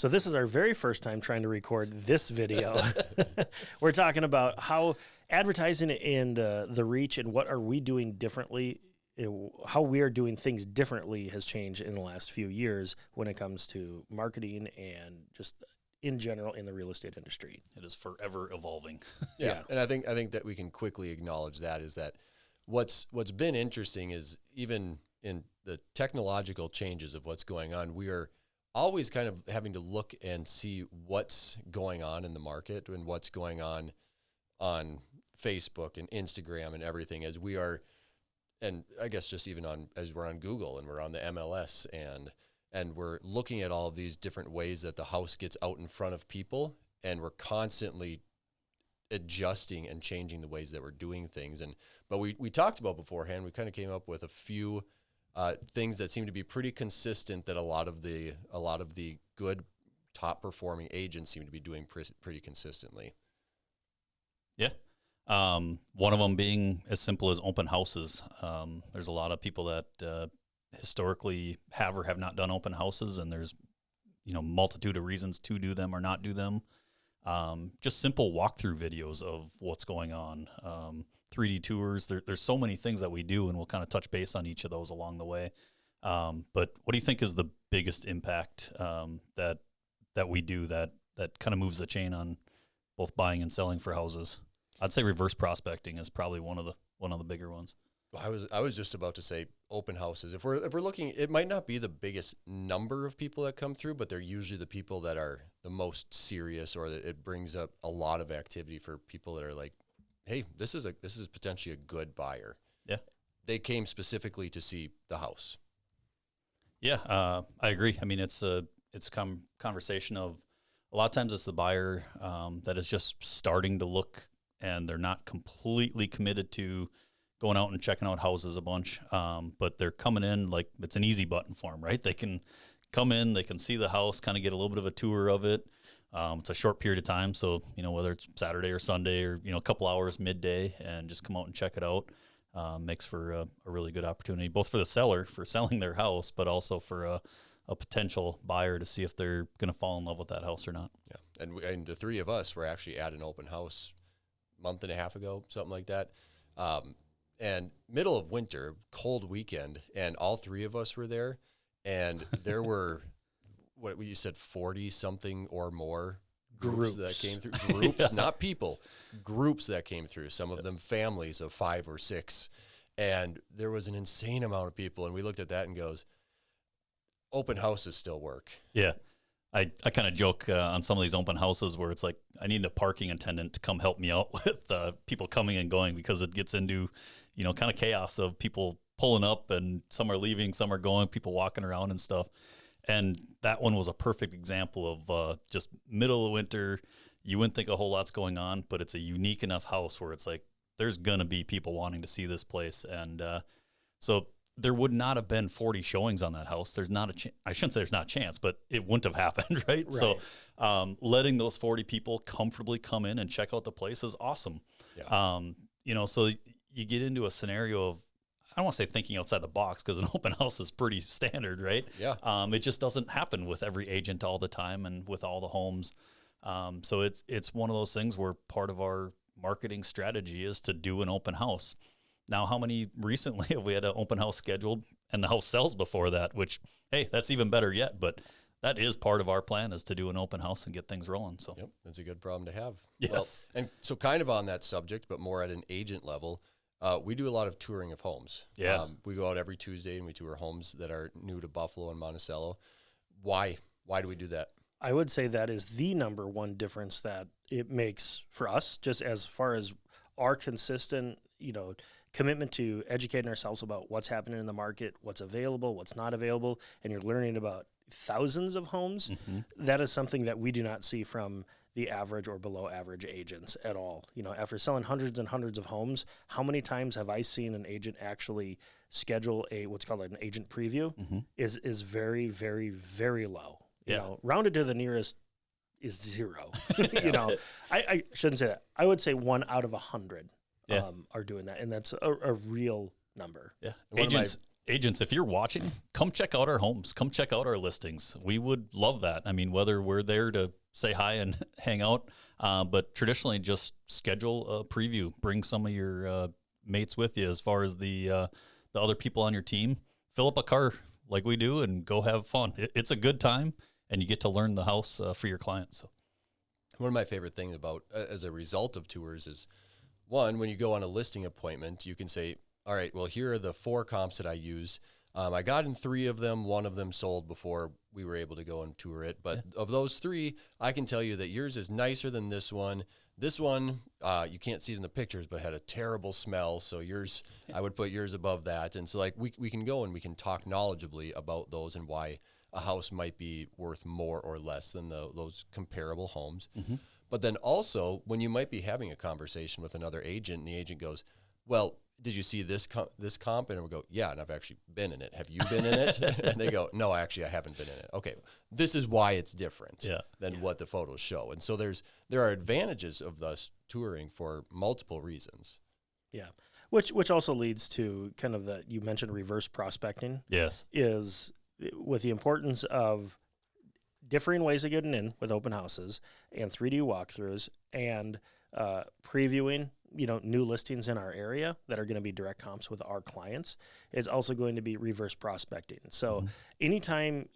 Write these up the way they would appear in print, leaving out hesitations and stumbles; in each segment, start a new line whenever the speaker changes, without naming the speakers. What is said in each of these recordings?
So this is our very first time trying to record this video. We're talking about how advertising and the reach and what are we doing differently, how we are doing things differently has changed in the last few years when it comes to marketing and just in general in the real estate industry.
It is forever evolving.
Yeah. And I think that we can quickly acknowledge that is that what's been interesting is even in the technological changes of what's going on, we are always kind of having to look and see what's going on in the market and what's going on Facebook and Instagram and everything as we are, and I guess just even as we're on Google and we're on the MLS and we're looking at all of these different ways that the house gets out in front of people, and we're constantly adjusting and changing the ways that we're doing things. But we talked about beforehand, we kind of came up with a few things that seem to be pretty consistent that a lot of the good top performing agents seem to be doing pretty consistently.
Yeah. One of them being as simple as open houses. There's a lot of people that historically have or have not done open houses, and there's multitude of reasons to do them or not do them. Just simple walkthrough videos of what's going on. 3D tours. There's so many things that we do, and we'll kind of touch base on each of those along the way. But what do you think is the biggest impact that we do that kind of moves the chain on both buying and selling for houses? I'd say reverse prospecting is probably one of the bigger ones.
I was just about to say open houses. If we're looking, it might not be the biggest number of people that come through, but they're usually the people that are the most serious, or that it brings up a lot of activity for people that are like, hey, this is potentially a good buyer.
Yeah.
They came specifically to see the house.
Yeah, I agree. I mean, it's a conversation of a lot of times it's the buyer that is just starting to look, and they're not completely committed to going out and checking out houses a bunch, but they're coming in like it's an easy button for them, right? They can come in, they can see the house, kind of get a little bit of a tour of it. It's a short period of time, so whether it's Saturday or Sunday or a couple hours midday, and just come out and check it out, makes for a really good opportunity, both for the seller for selling their house, but also for a potential buyer to see if they're going to fall in love with that house or not.
Yeah, and the three of us were actually at an open house a month and a half ago, something like that. And middle of winter, cold weekend, and all three of us were there, and there were, what you said, 40 something or more groups that came through. Groups, yeah. Not people, groups that came through. Some of them families of 5 or 6, and there was an insane amount of people. And we looked at that and goes, open houses still work.
Yeah. I kind of joke on some of these open houses where it's like, I need a parking attendant to come help me out with people coming and going, because it gets into, kind of chaos of people pulling up and some are leaving, some are going, people walking around and stuff. And that one was a perfect example of just middle of winter. You wouldn't think a whole lot's going on, but it's a unique enough house where it's like, there's going to be people wanting to see this place. And so there would not have been 40 showings on that house. There's not I shouldn't say there's not a chance, but it wouldn't have happened, right? So letting those 40 people comfortably come in and check out the place is awesome. Yeah. So you get into a scenario of, I don't want to say thinking outside the box, because an open house is pretty standard, right?
Yeah.
It just doesn't happen with every agent all the time and with all the homes. So it's one of those things where part of our marketing strategy is to do an open house. Now, how many recently have we had an open house scheduled and the house sells before that, which, hey, that's even better yet. But that is part of our plan, is to do an open house and get things rolling. So
yep, that's a good problem to have.
Yes.
Well, and so kind of on that subject, but more at an agent level, we do a lot of touring of homes.
Yeah.
We go out every Tuesday and we tour homes that are new to Buffalo and Monticello. Why do we do that?
I would say that is the number one difference that it makes for us, just as far as our consistent, commitment to educating ourselves about what's happening in the market, what's available, what's not available, and you're learning about thousands of homes. Mm-hmm. That is something that we do not see from the average or below average agents at all. After selling hundreds and hundreds of homes, how many times have I seen an agent actually schedule what's called an agent preview? Mm-hmm. is very, very, very low.
Yeah.
Rounded to the nearest is 0. I shouldn't say that. I would say 1 out of 100 are doing that, and that's a real number.
Yeah, agents, if you're watching, come check out our homes, come check out our listings. We would love that. I mean, whether we're there to say hi and hang out, but traditionally just schedule a preview, bring some of your mates with you as far as the other people on your team, fill up a car like we do and go have fun. It's a good time and you get to learn the house for your clients. So.
One of my favorite things about, as a result of tours is, one, when you go on a listing appointment, you can say, all right, well, here are the 4 comps that I use. I got in 3 of them. 1 of them sold before we were able to go and tour it. But of those 3, I can tell you that yours is nicer than this one. This one, you can't see it in the pictures, but had a terrible smell. So yours, I would put yours above that. And so like we can go and we can talk knowledgeably about those and why a house might be worth more or less than those comparable homes. Mm-hmm. But then also when you might be having a conversation with another agent and the agent goes, well, did you see this comp? And we go, yeah, and I've actually been in it. Have you been in it? And they go, no, actually, I haven't been in it. Okay, this is why it's different than what the photos show. And so there are advantages of us touring for multiple reasons.
Yeah, which also leads to kind of you mentioned reverse prospecting.
Yes.
Is with the importance of differing ways of getting in with open houses and 3D walkthroughs and previewing new listings in our area that are going to be direct comps with our clients is also going to be reverse prospecting. So anytime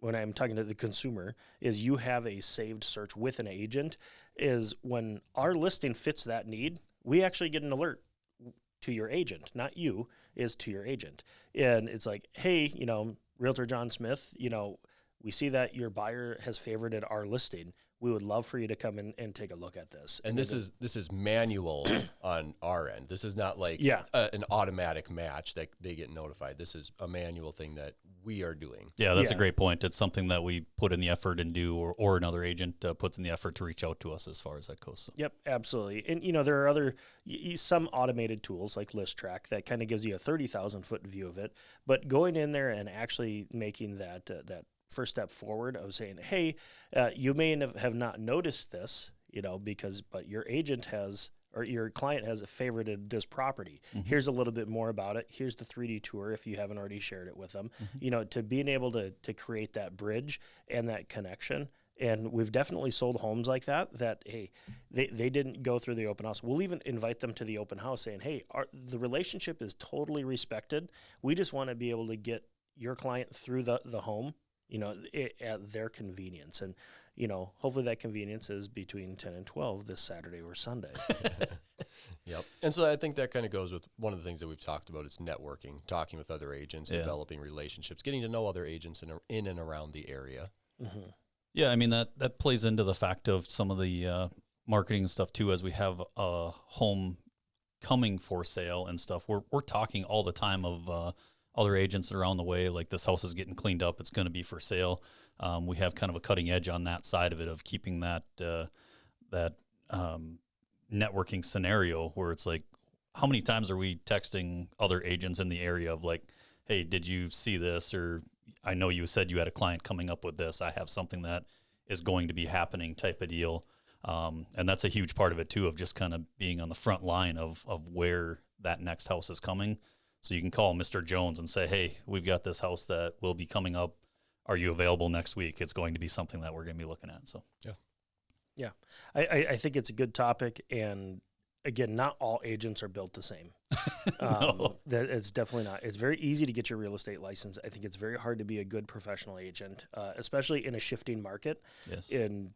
when I'm talking to the consumer, is you have a saved search with an agent, is when our listing fits that need, we actually get an alert to your agent, not you, is to your agent. And it's like, hey, Realtor John Smith, we see that your buyer has favorited our listing. We would love for you to come in and take a look at this.
And this is manual on our end. This is not like an automatic match that they get notified. This is a manual thing that we are doing.
Yeah, that's a great point. It's something that we put in the effort and do, or another agent puts in the effort to reach out to us as far as that goes. So.
Yep, absolutely. And, there are other, some automated tools like List Track that kind of gives you a 30,000 foot view of it. But going in there and actually making that first step forward of saying, hey, you may have not noticed this, but your agent has, or your client has favorited this property. Mm-hmm. Here's a little bit more about it. Here's the 3D tour if you haven't already shared it with them. Mm-hmm. To being able to create that bridge and that connection. And we've definitely sold homes like that, hey, they didn't go through the open house. We'll even invite them to the open house saying, hey, the relationship is totally respected. We just want to be able to get your client through the home, at their convenience. And, hopefully that convenience is between 10 and 12 this Saturday or Sunday.
Yep. And so I think that kind of goes with one of the things that we've talked about is networking, talking with other agents, developing relationships, getting to know other agents in and around the area.
Mm-hmm.
Yeah, I mean, that plays into the fact of some of the marketing stuff too, as we have a home coming for sale and stuff. We're talking all the time of other agents around the way, like this house is getting cleaned up, it's going to be for sale. We have kind of a cutting edge on that side of it of keeping that networking scenario where it's like, how many times are we texting other agents in the area of like, hey, did you see this? Or I know you said you had a client coming up with this. I have something that is going to be happening type of deal. And that's a huge part of it too, of just kind of being on the front line of where that next house is coming. So you can call Mr. Jones and say, hey, we've got this house that will be coming up. Are you available next week? It's going to be something that we're going to be looking at. So,
yeah. I think it's a good topic. And again, not all agents are built the same.
No.
That it's definitely not. It's very easy to get your real estate license. I think it's very hard to be a good professional agent, especially in a shifting market.
Yes.
And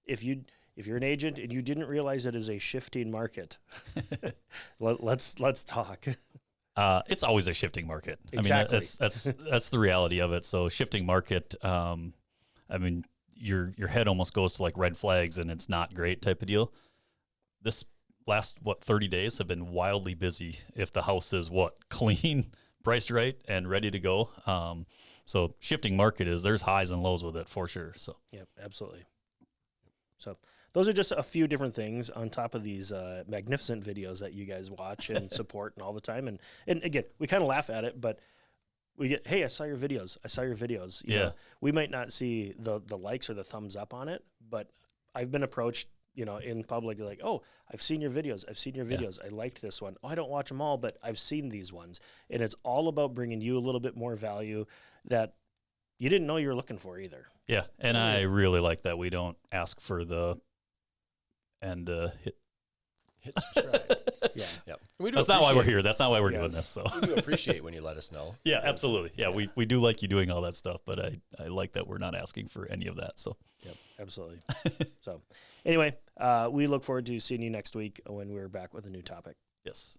if you're an agent and you didn't realize it is a shifting market, let's talk.
It's always a shifting market.
Exactly.
I mean, that's the reality of it. So shifting market, I mean, your head almost goes to like red flags and it's not great type of deal. This last, 30 days have been wildly busy if the house is clean, priced right, and ready to go. So shifting market there's highs and lows with it for sure. So
yep, absolutely. So those are just a few different things on top of these magnificent videos that you guys watch and support and all the time. And again, we kind of laugh at it, but we get, hey, I saw your videos. You know, we might not see the likes or the thumbs up on it, but I've been approached, in public, like, oh, I've seen your videos. I liked this one. Oh, I don't watch them all, but I've seen these ones. And it's all about bringing you a little bit more value that you didn't know you were looking for either.
Yeah. And I really like that we don't ask for
hit subscribe.
Yeah.
Yep.
That's not why we're here. That's not why we're doing this. So
we do appreciate when you let us know.
yeah, absolutely. Yeah, we do like you doing all that stuff, but I like that we're not asking for any of that. So
Yep, absolutely. So anyway, we look forward to seeing you next week when we're back with a new topic.
yes.